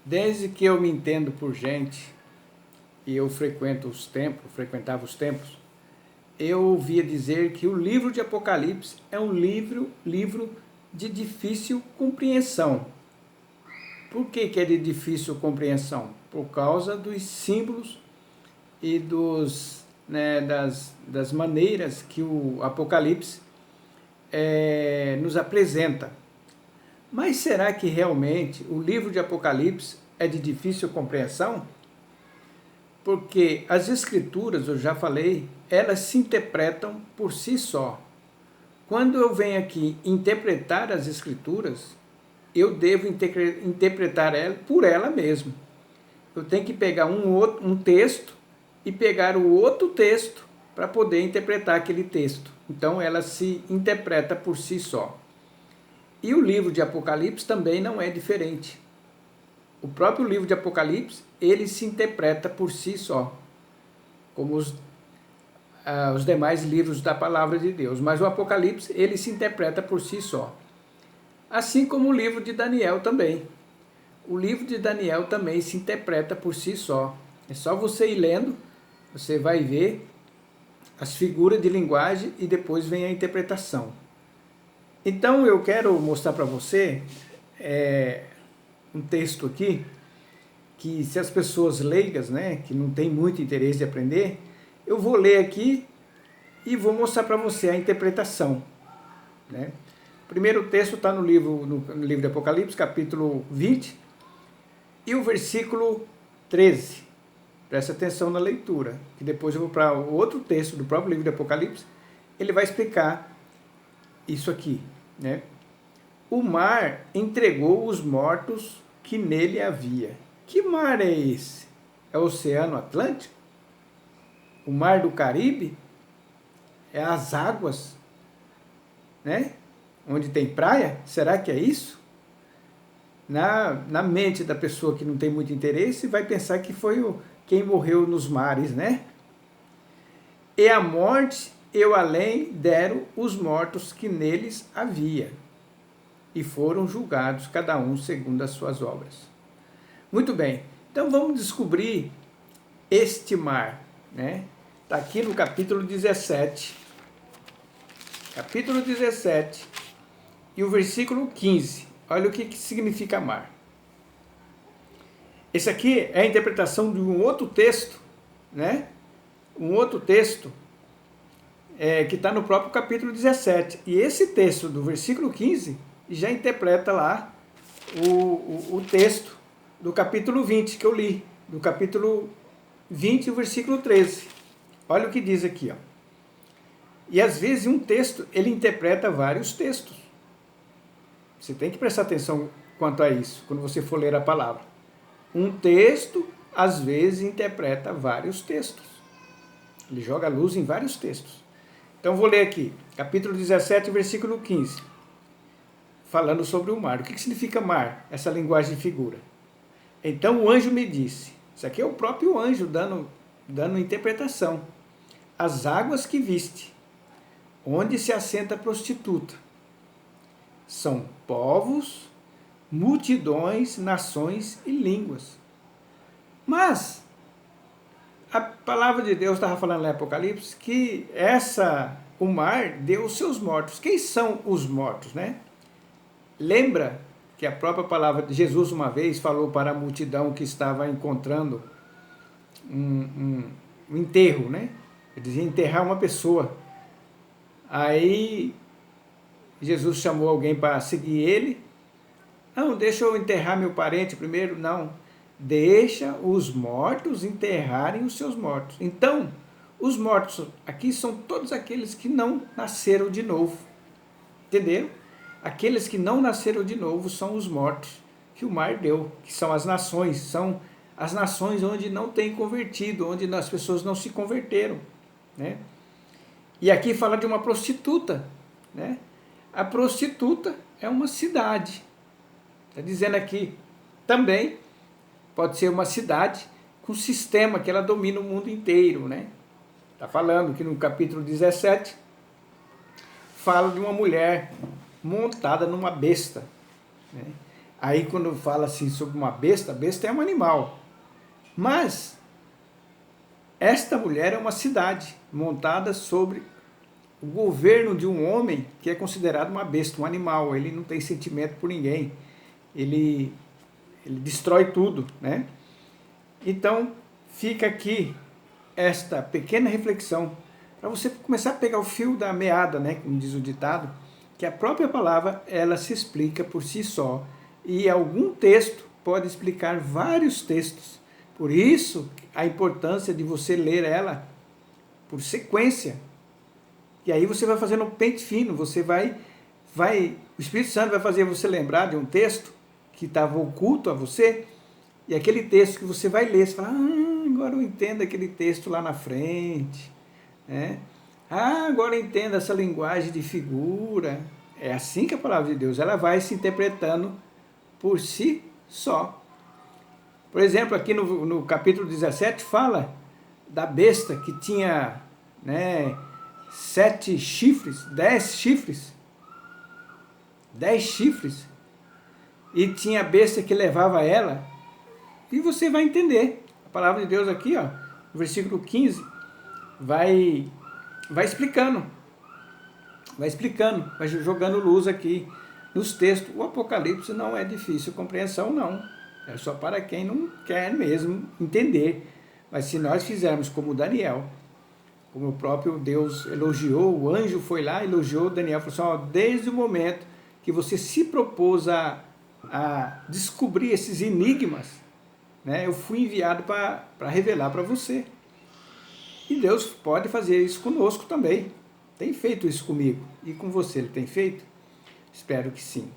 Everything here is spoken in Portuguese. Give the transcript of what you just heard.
Desde que eu me entendo por gente e eu frequentava os templos, eu ouvia dizer que o livro de Apocalipse é um livro de difícil compreensão. Por que é de difícil compreensão? Por causa dos símbolos e das maneiras que o Apocalipse nos apresenta. Mas será que realmente o livro de Apocalipse é de difícil compreensão? Porque as escrituras, eu já falei, elas se interpretam por si só. Quando eu venho aqui interpretar as escrituras, eu devo interpretar ela por ela mesma. Eu tenho que pegar um texto e pegar o outro texto para poder interpretar aquele texto. Então ela se interpreta por si só. E o livro de Apocalipse também não é diferente. O próprio livro de Apocalipse, ele se interpreta por si só, como os demais livros da palavra de Deus. Mas o Apocalipse, ele se interpreta por si só. Assim como o livro de Daniel também. O livro de Daniel também se interpreta por si só. É só você ir lendo, você vai ver as figuras de linguagem e depois vem a interpretação. Então eu quero mostrar para você um texto aqui, que se as pessoas leigas, né, que não tem muito interesse de aprender, eu vou ler aqui e vou mostrar para você a interpretação. Né? O primeiro texto está no livro de Apocalipse, capítulo 20, e o versículo 13. Presta atenção na leitura, que depois eu vou para o outro texto do próprio livro de Apocalipse, ele vai explicar isso aqui. Né? O mar entregou os mortos que nele havia. Que mar é esse? É o Oceano Atlântico? O mar do Caribe? É as águas, né? Onde tem praia? Será que é isso? Na mente da pessoa que não tem muito interesse, vai pensar que foi quem morreu nos mares, né? E a morte e o além deram os mortos que neles havia, e foram julgados cada um segundo as suas obras. Muito bem, então vamos descobrir este mar, né? Está aqui no capítulo 17. Capítulo 17 e o versículo 15. Olha o que significa mar. Esse aqui é a interpretação de um outro texto, né? Um outro texto que está no próprio capítulo 17. E esse texto do versículo 15 já interpreta lá o texto do capítulo 20 que eu li, do capítulo 20, o versículo 13. Olha o que diz aqui, ó. E às vezes um texto, ele interpreta vários textos. Você tem que prestar atenção quanto a isso, quando você for ler a palavra. Um texto, às vezes, interpreta vários textos. Ele joga luz em vários textos. Então vou ler aqui, capítulo 17, versículo 15. Falando sobre o mar. O que significa mar? Essa linguagem de figura. Então o anjo me disse, isso aqui é o próprio anjo dando interpretação. As águas que viste, onde se assenta a prostituta, são povos, multidões, nações e línguas. Mas a palavra de Deus estava falando lá em Apocalipse que o mar deu os seus mortos. Quem são os mortos, né? Lembra que a própria palavra de Jesus uma vez falou para a multidão que estava encontrando um enterro, né? Ele dizia enterrar uma pessoa. Aí Jesus chamou alguém para seguir ele. Não, deixa eu enterrar meu parente primeiro. Não, deixa os mortos enterrarem os seus mortos. Então, os mortos aqui são todos aqueles que não nasceram de novo. Entenderam? Aqueles que não nasceram de novo são os mortos que o mar deu, que são as nações onde não tem convertido, onde as pessoas não se converteram, né? E aqui fala de uma prostituta, né? A prostituta é uma cidade. Está dizendo aqui também pode ser uma cidade com sistema que ela domina o mundo inteiro, né? Está falando que no capítulo 17 fala de uma mulher montada numa besta, né? Aí quando fala assim sobre uma besta, a besta é um animal. Mas esta mulher é uma cidade montada sobre o governo de um homem que é considerado uma besta, um animal. Ele não tem sentimento por ninguém. Ele destrói tudo, né? Então, fica aqui esta pequena reflexão para você começar a pegar o fio da meada, né, como diz o ditado, que a própria palavra ela se explica por si só e algum texto pode explicar vários textos. Por isso, a importância de você ler ela por sequência. E aí você vai fazendo um pente fino, você vai, o Espírito Santo vai fazer você lembrar de um texto que estava oculto a você, e aquele texto que você vai ler, você fala, agora eu entendo aquele texto lá na frente, né? Agora eu entendo essa linguagem de figura. É assim que a palavra de Deus, ela vai se interpretando por si só. Por exemplo, aqui no capítulo 17 fala da besta que tinha, né, 7 chifres, 10 chifres, 10 chifres, e tinha a besta que levava ela, e você vai entender. A palavra de Deus aqui, ó, no versículo 15, vai explicando, vai jogando luz aqui nos textos. O Apocalipse não é difícil compreensão, não. É só para quem não quer mesmo entender. Mas se nós fizermos como Daniel, como o próprio Deus elogiou, o anjo foi lá, elogiou Daniel, falou assim, ó, desde o momento que você se propôs a descobrir esses enigmas, né, eu fui enviado para revelar para você. E Deus pode fazer isso conosco também. Tem feito isso comigo. E com você ele tem feito? Espero que sim.